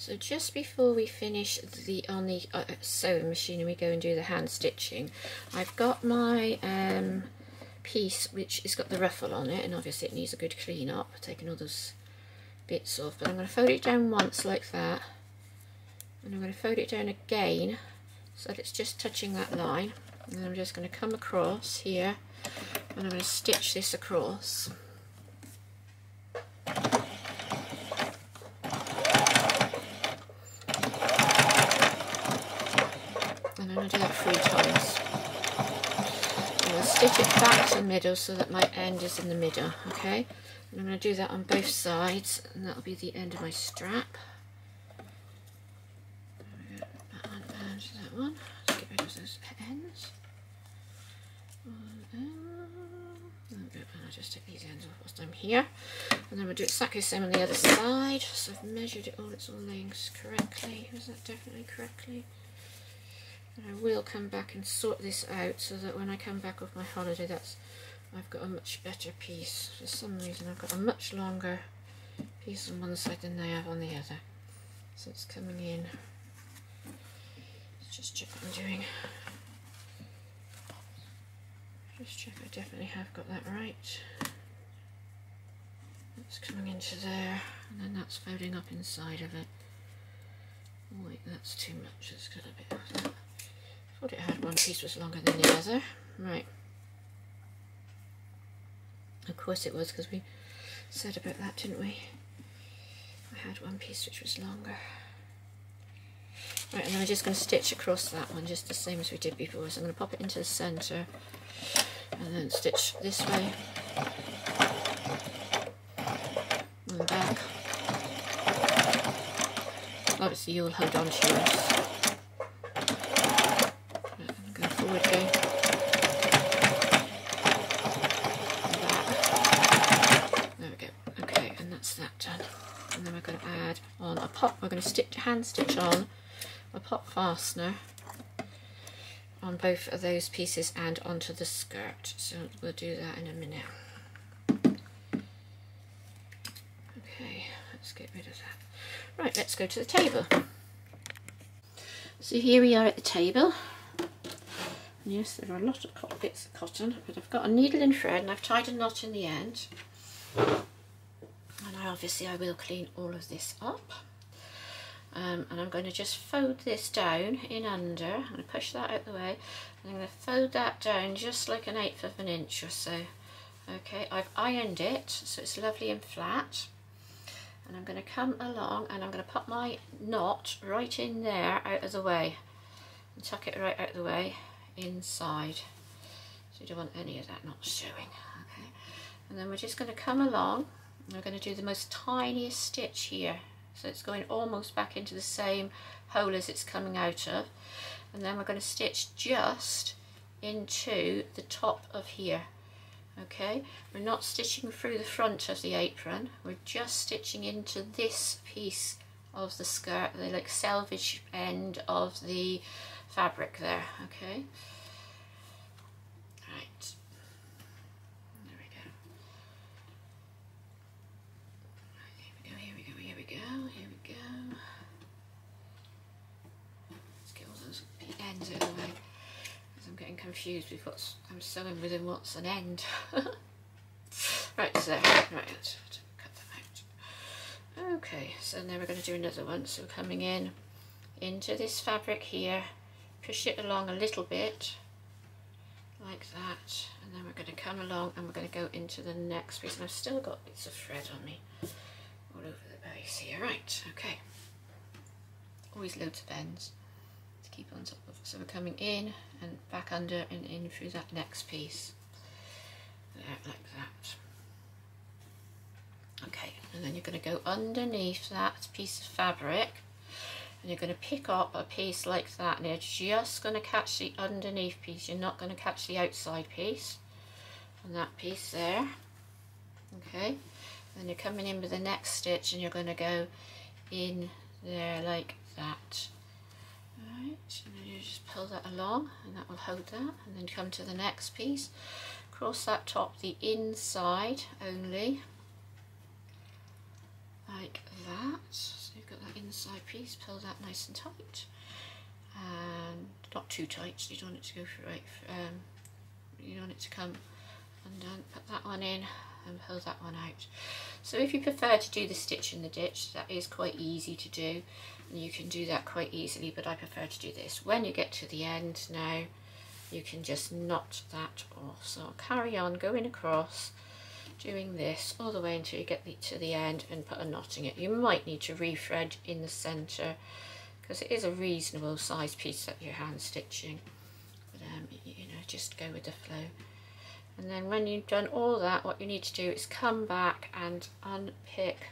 So just before we finish on the sewing machine and we go and do the hand stitching, I've got my piece which has got the ruffle on it, and obviously it needs a good clean up, taking all those bits off, but I'm going to fold it down once like that, and I'm going to fold it down again so that it's just touching that line, and then I'm just going to come across here and I'm going to stitch this across. And I'm going to do that 3 times. I'm going to stitch it back to the middle so that my end is in the middle, okay? And I'm going to do that on both sides, and that'll be the end of my strap. That one. Let's get rid of those ends. I'll just take these ends off whilst I'm here. And then we'll do exactly the same on the other side. So I've measured it all, it's all laying correctly. Is that definitely correctly? And I will come back and sort this out so that when I come back off my holiday, I've got a much better piece. For some reason I've got a much longer piece on one side than they have on the other. So it's coming in. Let's just check what I'm doing. Just check I definitely have got that right. That's coming into there, and then that's folding up inside of it. Oh wait, that's too much. Let's get a bit of that. I thought it had one piece was longer than the other. Right. Of course it was, because we said about that, didn't we? I had one piece which was longer. Right, and then I'm just going to stitch across that one just the same as we did before. So I'm going to pop it into the centre and then stitch this way and back. Obviously you'll hold on to yours. Right, go forward again. That done, and then we're going to add on a pop. We're going to hand stitch on a pop fastener on both of those pieces and onto the skirt. So we'll do that in a minute. Okay, let's get rid of that. Right, let's go to the table. So here we are at the table. Yes, there are a lot of bits of cotton, but I've got a needle and thread, and I've tied a knot in the end. And obviously I will clean all of this up, and I'm going to just fold this down in under. I'm going to push that out the way, and I'm going to fold that down just like 1/8 of an inch or so. Okay, I've ironed it so it's lovely and flat, and I'm going to come along and I'm going to put my knot right in there out of the way and tuck it right out of the way inside, so you don't want any of that knot showing. Okay, and then we're just going to come along. We're going to do the most tiniest stitch here, so it's going almost back into the same hole as it's coming out of, and then we're going to stitch just into the top of here. Okay, we're not stitching through the front of the apron, we're just stitching into this piece of the skirt, the like selvage end of the fabric there. Okay, right. Here we go. Let's get all those ends out of the way, because I'm getting confused with what I'm sewing with and what's an end. Right, so, right, let's cut that out. Okay, so now we're going to do another one. So coming in into this fabric here, push it along a little bit, like that, and then we're going to come along and we're going to go into the next piece. And I've still got bits of thread on me all over the base here. Right, okay, always loads of ends to keep on top of. So we're coming in and back under and in through that next piece there, like that. Okay, and then you're going to go underneath that piece of fabric and you're going to pick up a piece like that, and you're just going to catch the underneath piece, you're not going to catch the outside piece on that piece there. Okay, then you're coming in with the next stitch and you're going to go in there like that. Alright, and then you just pull that along and that will hold that, and then come to the next piece, cross that top the inside only, like that. So you've got that inside piece, pull that nice and tight, and not too tight, so you don't want it to go for right, you don't want it to come undone. Put that one in and pull that one out. So if you prefer to do the stitch in the ditch, that is quite easy to do, and you can do that quite easily, but I prefer to do this. When you get to the end now, you can just knot that off. So I'll carry on going across, doing this all the way until you get to the end and put a knot in it. You might need to re-thread in the centre because it is a reasonable size piece that you're hand stitching, but you know, just go with the flow. And then when you've done all that, what you need to do is come back and unpick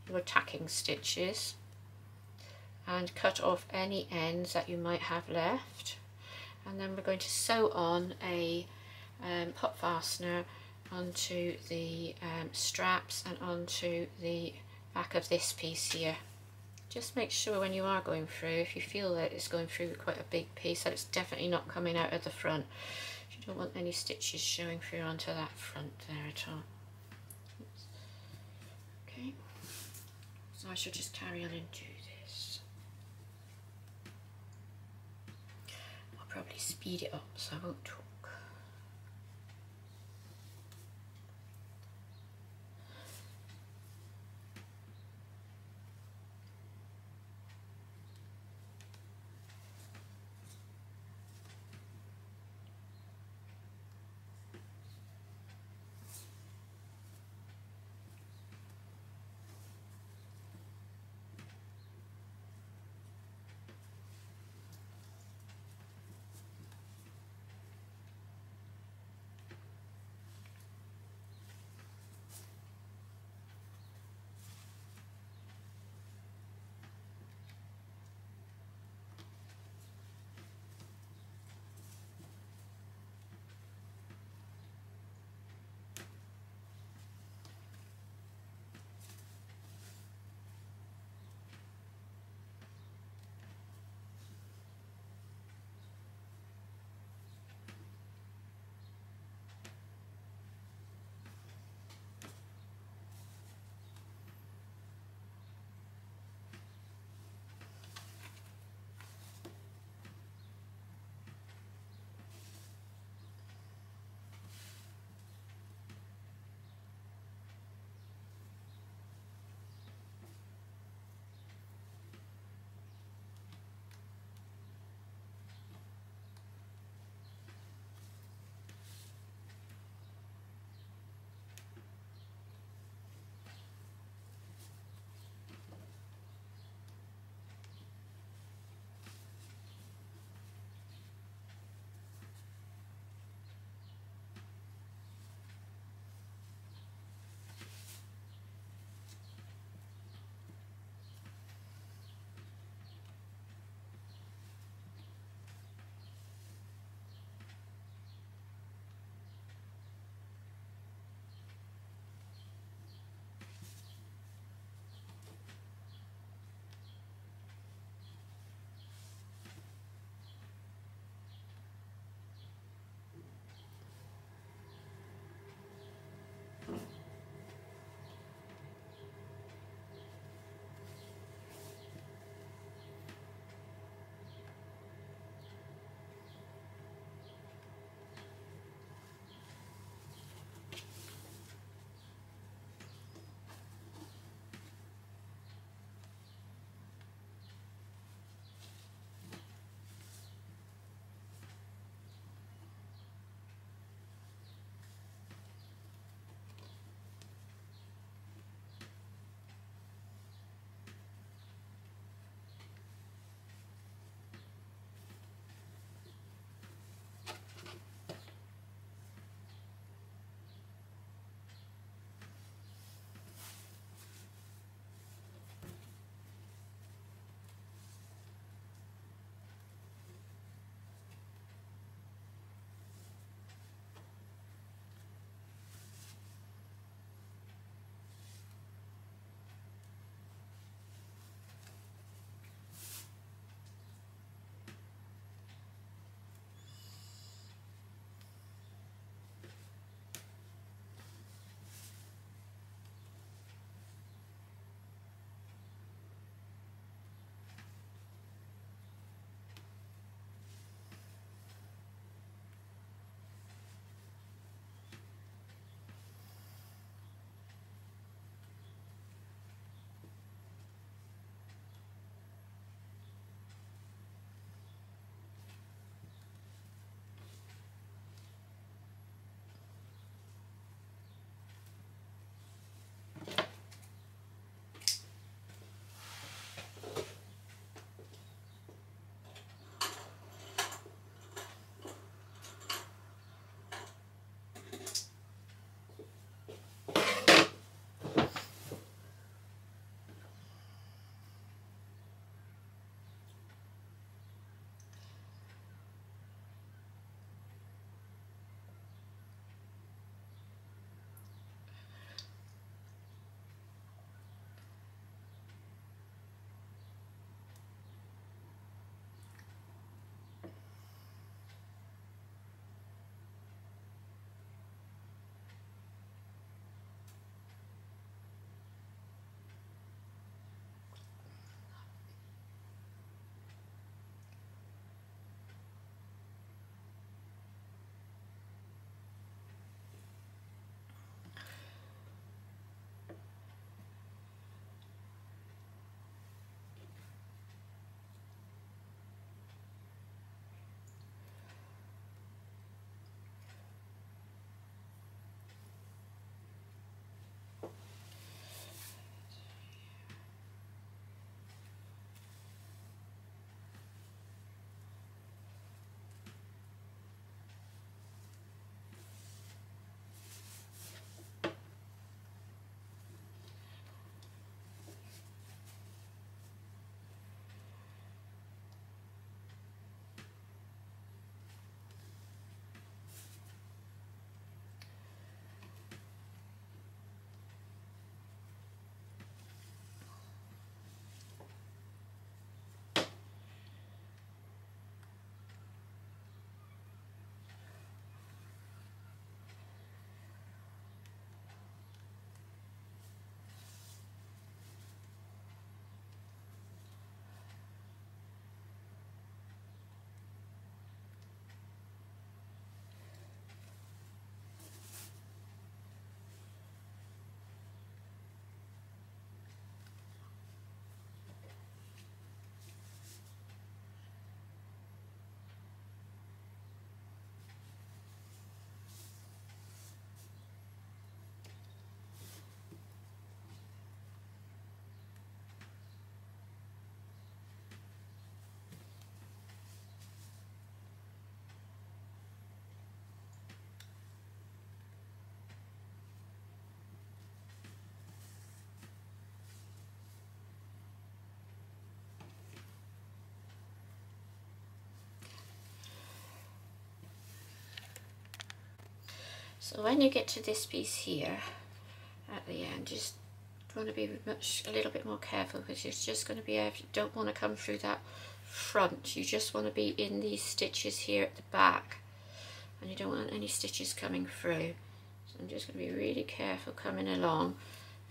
your tacking stitches and cut off any ends that you might have left. And then we're going to sew on a pop fastener onto the straps and onto the back of this piece here. Just make sure when you are going through, if you feel that it's going through quite a big piece, that it's definitely not coming out of the front. You don't want any stitches showing through onto that front there at all. Oops. Okay, so I shall just carry on and do this. I'll probably speed it up so I won't talk. So when you get to this piece here at the end, just want to be a little bit more careful, because you're just going to be able, you don't want to come through that front, you just want to be in these stitches here at the back, and you don't want any stitches coming through. So I'm just going to be really careful coming along,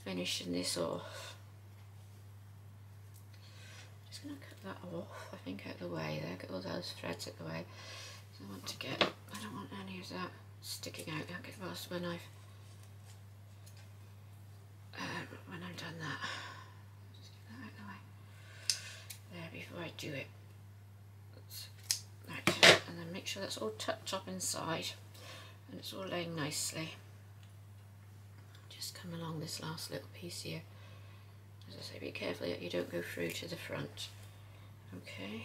finishing this off. Just going to cut that off, I think, out of the way there, get all those threads out of the way. So I don't want any of that sticking out. I'll get lost when I've done that. Just get that out of the way there before I do it. Right, and then make sure that's all tucked up inside and it's all laying nicely. Just come along this last little piece here. As I say, be careful that you don't go through to the front. Okay.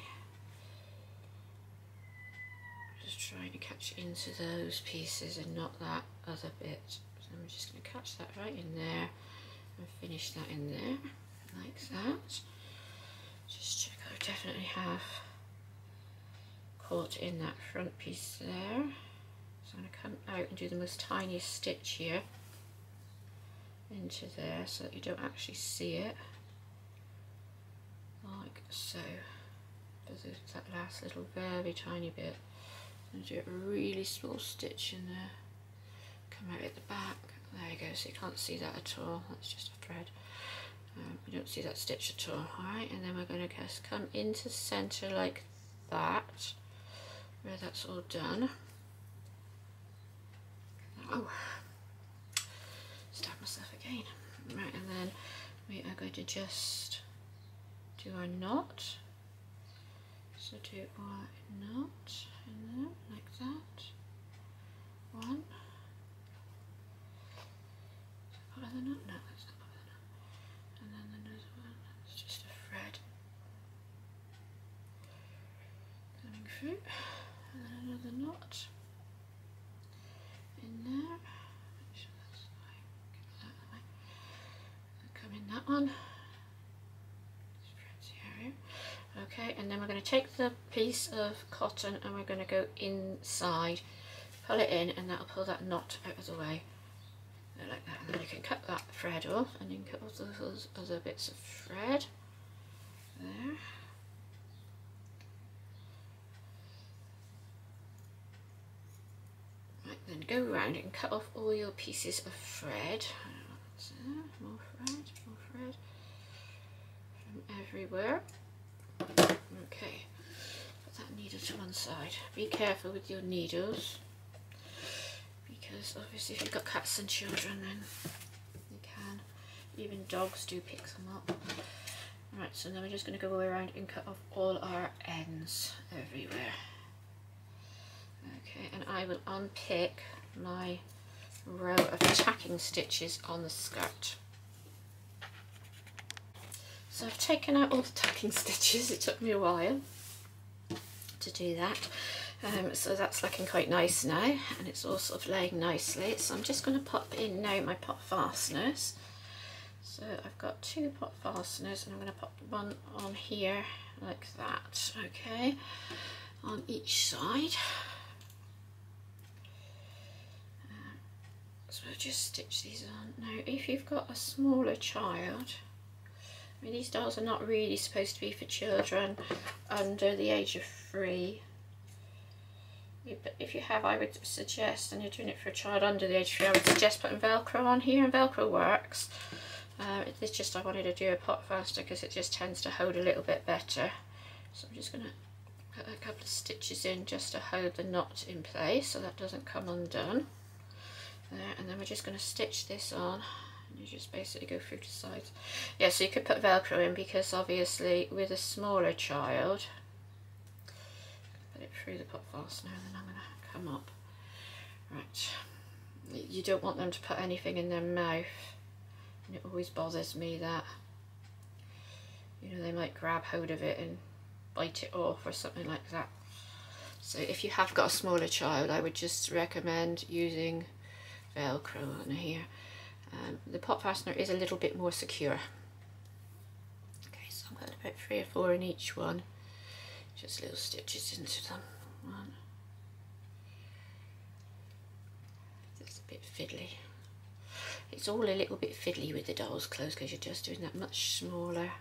Just trying to catch into those pieces and not that other bit. So I'm just going to catch that right in there and finish that in there like that. Just check I definitely have caught in that front piece there. So I'm going to come out and do the most tiniest stitch here into there so that you don't actually see it, like so. There's that last little very tiny bit. I'm going to do a really small stitch in there, come out at the back. There you go, so you can't see that at all, that's just a thread. You don't see that stitch at all. Alright, and then we're going to just come into the centre like that, where that's all done. Oh, stab myself again. Right, and then we are going to just do our knot. So do our knot in there, like that. One. Part of the knot? No, that's not part of the knot. And then another one, it's just a thread coming through. And then another knot in there. Make sure that's fine. Get that out of the way. And come in that one. Okay, and then we're going to take the piece of cotton and we're going to go inside, pull it in, and that'll pull that knot out of the way. Like that, and then you can cut that thread off, and you can cut off those other bits of thread there. Right, then go around and cut off all your pieces of thread. So, more thread from everywhere. Okay, put that needle to one side. Be careful with your needles, because obviously if you've got cats and children, then you can. Even dogs do pick them up. Right, so then we're just going to go around and cut off all our ends everywhere. Okay, and I will unpick my row of tacking stitches on the skirt. So I've taken out all the tacking stitches. It took me a while to do that. So that's looking quite nice now, and it's all sort of laying nicely. So I'm just going to pop in now my pot fasteners. So I've got two pot fasteners, and I'm going to pop one on here like that, okay, on each side. So we'll just stitch these on. Now if you've got a smaller child, I mean, these dolls are not really supposed to be for children under the age of 3. But if you have, I would suggest, and you're doing it for a child under the age of 3, I would suggest putting Velcro on here, and Velcro works. It's just I wanted to do a pot faster because it just tends to hold a little bit better. So I'm just going to put a couple of stitches in just to hold the knot in place so that doesn't come undone. There, and then we're just going to stitch this on. You just basically go through the sides. Yeah, so you could put Velcro in, because obviously with a smaller child, put it through the pot fastener, and then I'm going to come up. Right, you don't want them to put anything in their mouth, and it always bothers me that, you know, they might grab hold of it and bite it off or something like that. So if you have got a smaller child, I would just recommend using Velcro on here. The pot fastener is a little bit more secure. Okay, so I'm going to put 3 or 4 in each one, just little stitches into them. One, bit fiddly. It's all a little bit fiddly with the doll's clothes because you're just doing that much smaller.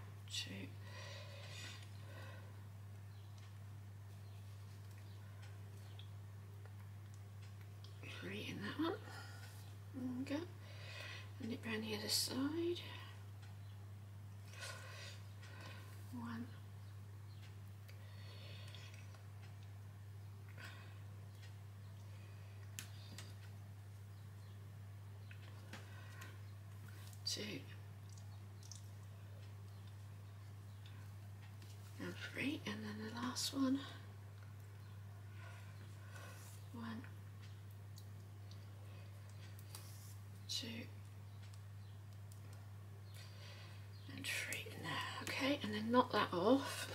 Right in that one. There we go. And it round the other side. 1. 2. And 3, and then the last one. 1, 2, and 3 in there. Okay, and then knock that off.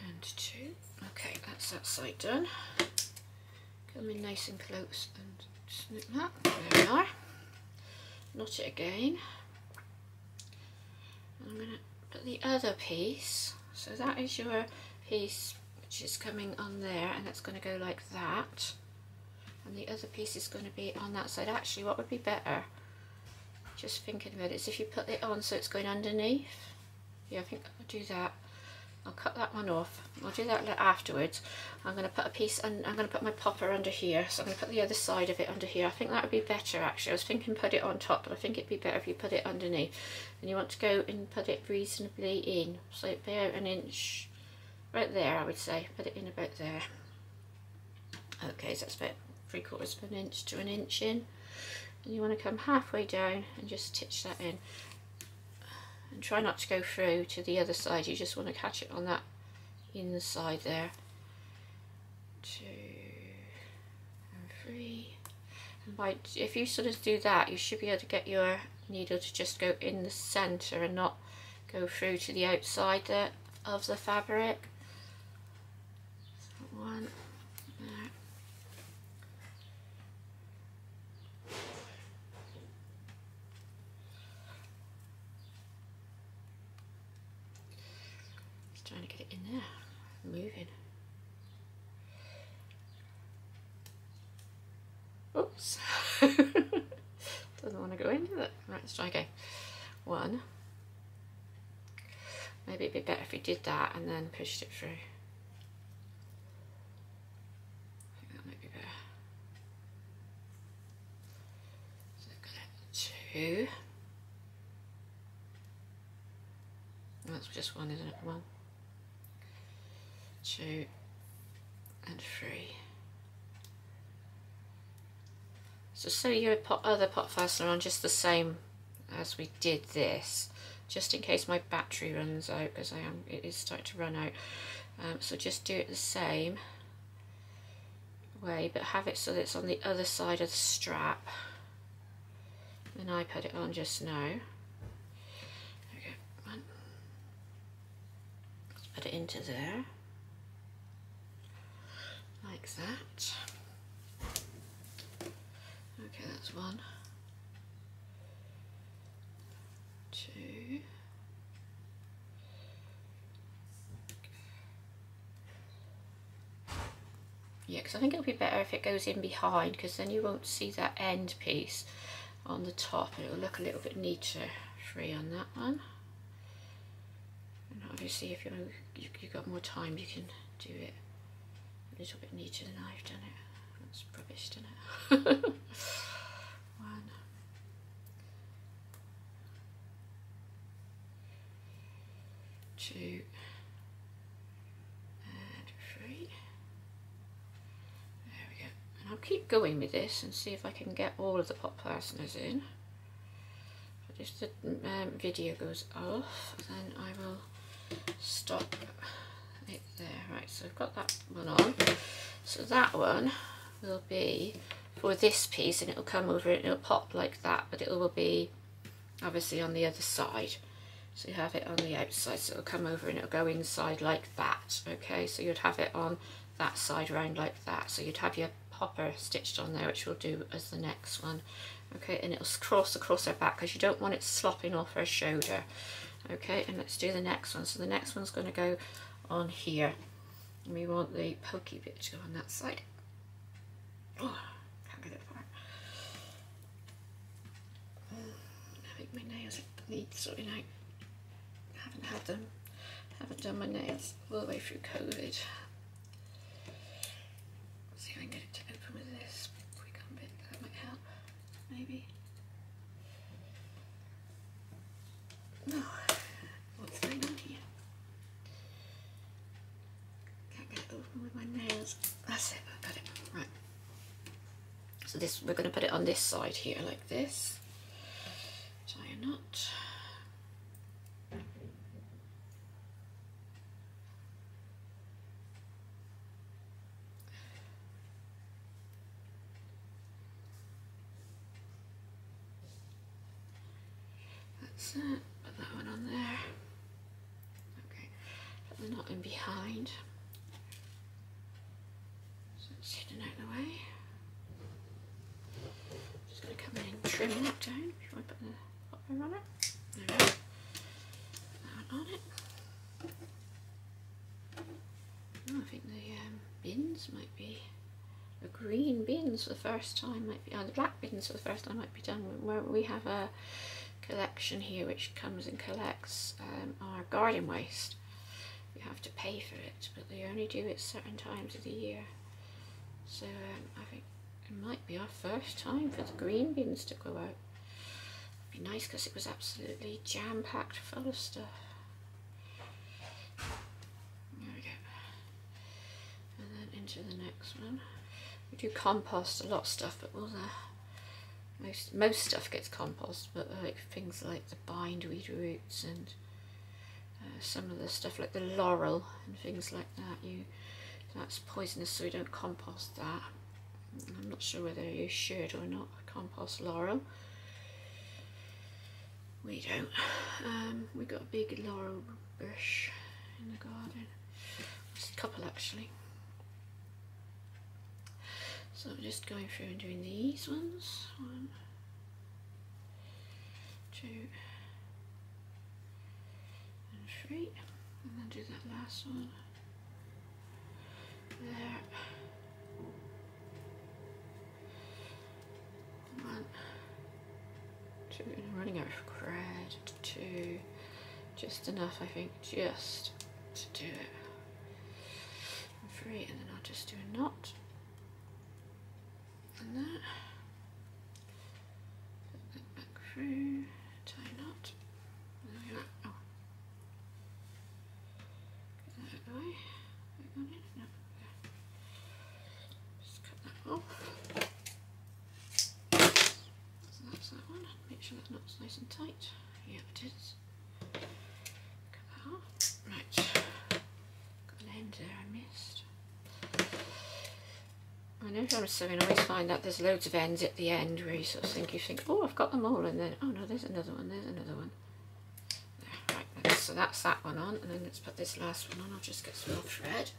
And 2. Okay, that's that side done. Come in nice and close and snip that. There we are. Knot it again. I'm going to put the other piece. So that is your piece which is coming on there, and it's going to go like that. And the other piece is going to be on that side. Actually, what would be better, just thinking about it, is if you put it on so it's going underneath. Yeah, I think I'll do that. I'll cut that one off. I'll do that afterwards. I'm going to put a piece, and I'm going to put my popper under here. So I'm going to put the other side of it under here. I think that would be better actually. I was thinking put it on top, but I think it'd be better if you put it underneath. And you want to go and put it reasonably in. So about an inch, right there I would say. Put it in about there. Okay, so that's about 3/4 of an inch to an inch in. And you want to come halfway down and just stitch that in. And try not to go through to the other side, you just want to catch it on that inside there. 2 and 3. And if you sort of do that, you should be able to get your needle to just go in the centre and not go through to the outside there of the fabric. 1 there. Trying to get it in there, moving. Oops. Doesn't want to go in, does it? Right, let's try again. 1. Maybe it'd be better if we did that and then pushed it through. I think that might be better. So I've got it. 2. That's just 1, isn't it? 1, 2 and 3. So sew your other pot fastener on just the same as we did this, just in case my battery runs out, because it is starting to run out. So just do it the same way, but have it so that it's on the other side of the strap. And I put it on just now. There we go. 1. Let's put it into there. Like that. Okay, that's 1, 2, yeah, because I think it'll be better if it goes in behind, because then you won't see that end piece on the top. It'll look a little bit neater. 3 on that one. And obviously if you've got more time, you can do it a little bit neater than I've done it. That's rubbish, isn't it? 1, 2 and 3. There we go. And I'll keep going with this and see if I can get all of the pot fasteners in. But if the video goes off, then I will stop it there. Right, so I've got that one on. So that one will be for this piece, and it'll come over and it'll pop like that, but it will be obviously on the other side. So you have it on the outside, so it'll come over and it'll go inside like that. Okay, so you'd have it on that side round like that. So you'd have your popper stitched on there, which we'll do as the next one, Okay, and it'll cross across her back because you don't want it slopping off her shoulder. Okay, and let's do the next one. So the next one's going to go on here. And we want the pokey bit to go on that side. Oh, can't get it apart. I think my nails need sorting out. Haven't done my nails all the way through COVID. Let's see if I can get it to open with this quick on bit. That might help, maybe. No, what's going on here? Can't get it open with my nails. That's it, I got it. Right. So this, we're going to put it on this side here like this. Tie a knot. That's it. Put that one on there. Okay. Put the knot in behind. So it's hidden out of the way. Just going to come in and trim that down before I put the popper on it. There we go. Put that one on it. Oh, I think the bins might be, the green bins for the first time might be, the black bins for the first time might be done. Where we have a collection here which comes and collects our garden waste. You have to pay for it, but they only do it certain times of the year. So I think it might be our first time for the green bins to go out. It'd be nice because it was absolutely jam-packed full of stuff. There we go. And then into the next one. We do compost a lot of stuff, but all the most stuff gets compost, but like things like the bindweed roots and some of the stuff like the laurel and things like that, that's poisonous, so we don't compost that. I'm not sure whether you should or not compost laurel. We don't. We've got a big laurel bush in the garden. Just a couple actually. So I'm just going through and doing these ones. 1, 2, and 3. And then do that last one. There. 1, 2, and I'm running out of thread. 2, just enough I think, just to do it. And 3, and then I'll just do a knot. And that. Put that back through, tie a knot. There we go. Oh. Get that out of the way. Back on it. No. Just cut that off. So that's that one. Make sure that knot's nice and tight. Yeah, it is. Cut that off. Right. Got an end there I missed. Whenever I'm sewing, I always find that there's loads of ends at the end where you sort of think, oh, I've got them all, and then, oh no, there's another one, there's another one. There, right, so that's that one on, and then let's put this last one on. I'll just get some more thread.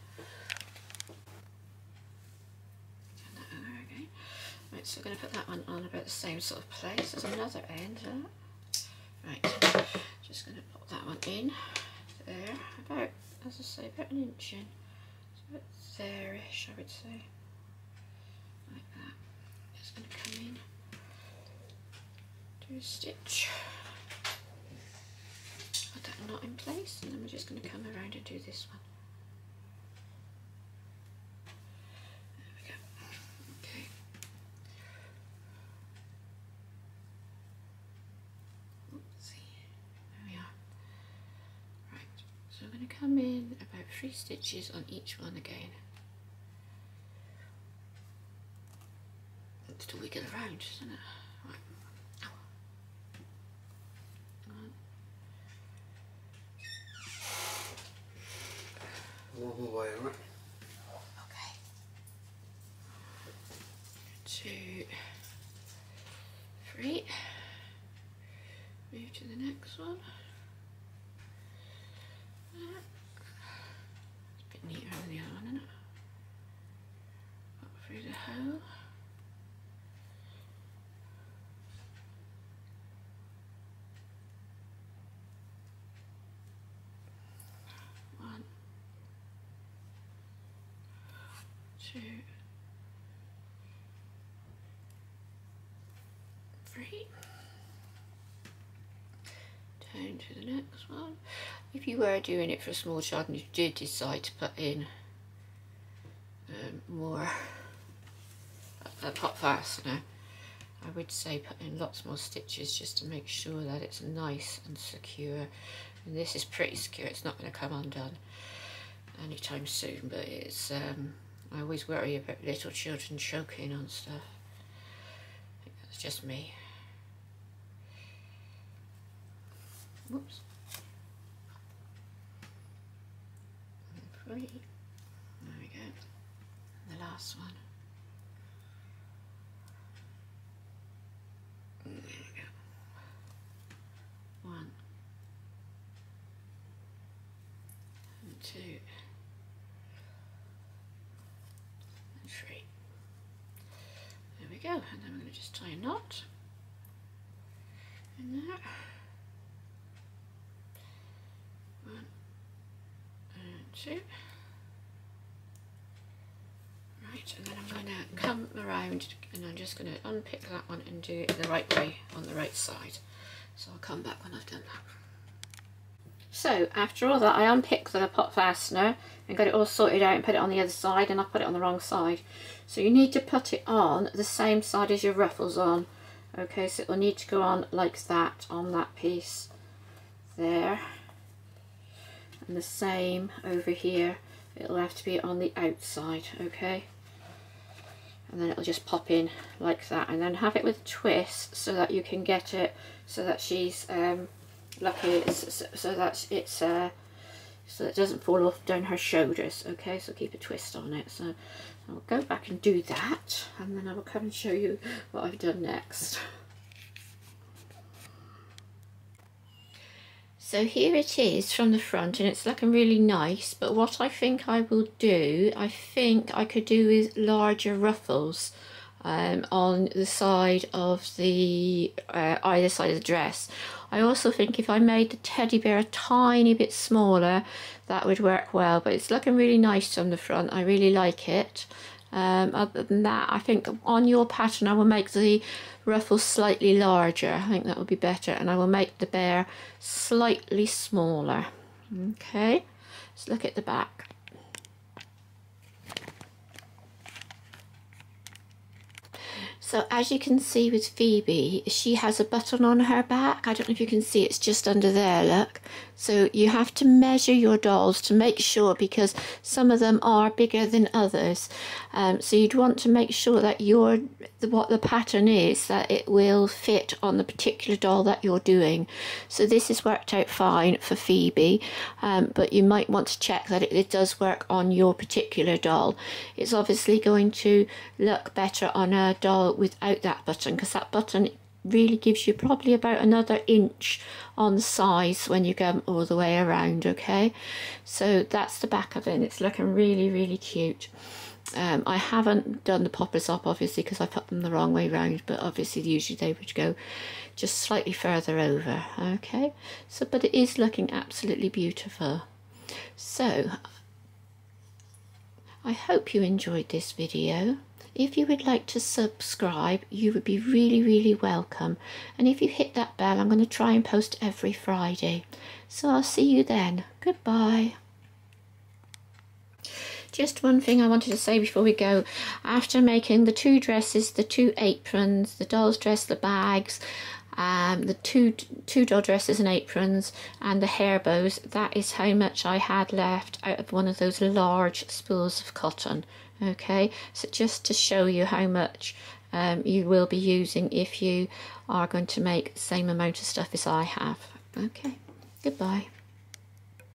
Turn that over again. Right, so we're going to put that one on about the same sort of place. There's another end there. Right, just going to pop that one in there, about, as I say, about an inch in. So about there-ish, I would say. Like that. Just going to come in, do a stitch, put that knot in place, and then we're just going to come around and do this one. There we go. Okay. Oopsie. There we are. Right. So I'm going to come in about 3 stitches on each one again. To wiggle around, isn't it? Right. One more way, right? Okay. 2, 3. Move to the next one. It's a bit neater than the other one, isn't it? Up through the hole. to the next one. If you were doing it for a small child and you did decide to put in more a pop fastener, I would say put in lots more stitches just to make sure that it's nice and secure. And this is pretty secure, it's not going to come undone anytime soon, but it's I always worry about little children choking on stuff. I think that's just me. Whoops. And 3. There we go. And the last one. There we go. 1 and 2 and 3. There we go. And then we're going to just tie a knot in there. 1 and 2. Right, and then I'm going to come around and I'm just going to unpick that one and do it the right way on the right side. So I'll come back when I've done that. So after all that, I unpicked the pot fastener and got it all sorted out and put it on the other side, and I put it on the wrong side. So you need to put it on the same side as your ruffles on. Okay, so it will need to go on like that on that piece there. And the same over here, it'll have to be on the outside, okay? And then it'll just pop in like that, and then have it with a twist so that you can get it so that she's lucky, so that it's so it doesn't fall off down her shoulders. Okay, so keep a twist on it. So I'll go back and do that, and then I will come and show you what I've done next. So here it is from the front, and it's looking really nice, but what I think I will do, I think I could do with larger ruffles on the side of the either side of the dress. I also think if I made the teddy bear a tiny bit smaller, that would work well, but it's looking really nice from the front. I really like it. Other than that, I think on your pattern I will make the ruffles slightly larger. I think that will be better, and I will make the bear slightly smaller. Okay, let's look at the back. So as you can see with Phoebe, she has a button on her back. I don't know if you can see, it's just under there, look. So you have to measure your dolls to make sure, because some of them are bigger than others. So you'd want to make sure that what the pattern is, that it will fit on the particular doll that you're doing. So this has worked out fine for Phoebe, but you might want to check that it does work on your particular doll. It's obviously going to look better on a doll without that button, because that button really gives you probably about another inch on the size when you go all the way around. Okay, so that's the back of it, and it's looking really, really cute. I haven't done the poppers up obviously because I put them the wrong way round, but obviously usually they would go just slightly further over. Okay, so but it is looking absolutely beautiful. So I hope you enjoyed this video. If you would like to subscribe, you would be really, really welcome. And if you hit that bell, I'm going to try and post every Friday. So I'll see you then. Goodbye. Just one thing I wanted to say before we go. After making the 2 dresses, the 2 aprons, the doll's dress, the bags, the two doll dresses and aprons, and the hair bows, that is how much I had left out of one of those large spools of cotton. Okay, so just to show you how much you will be using if you are going to make the same amount of stuff as I have. Okay, goodbye.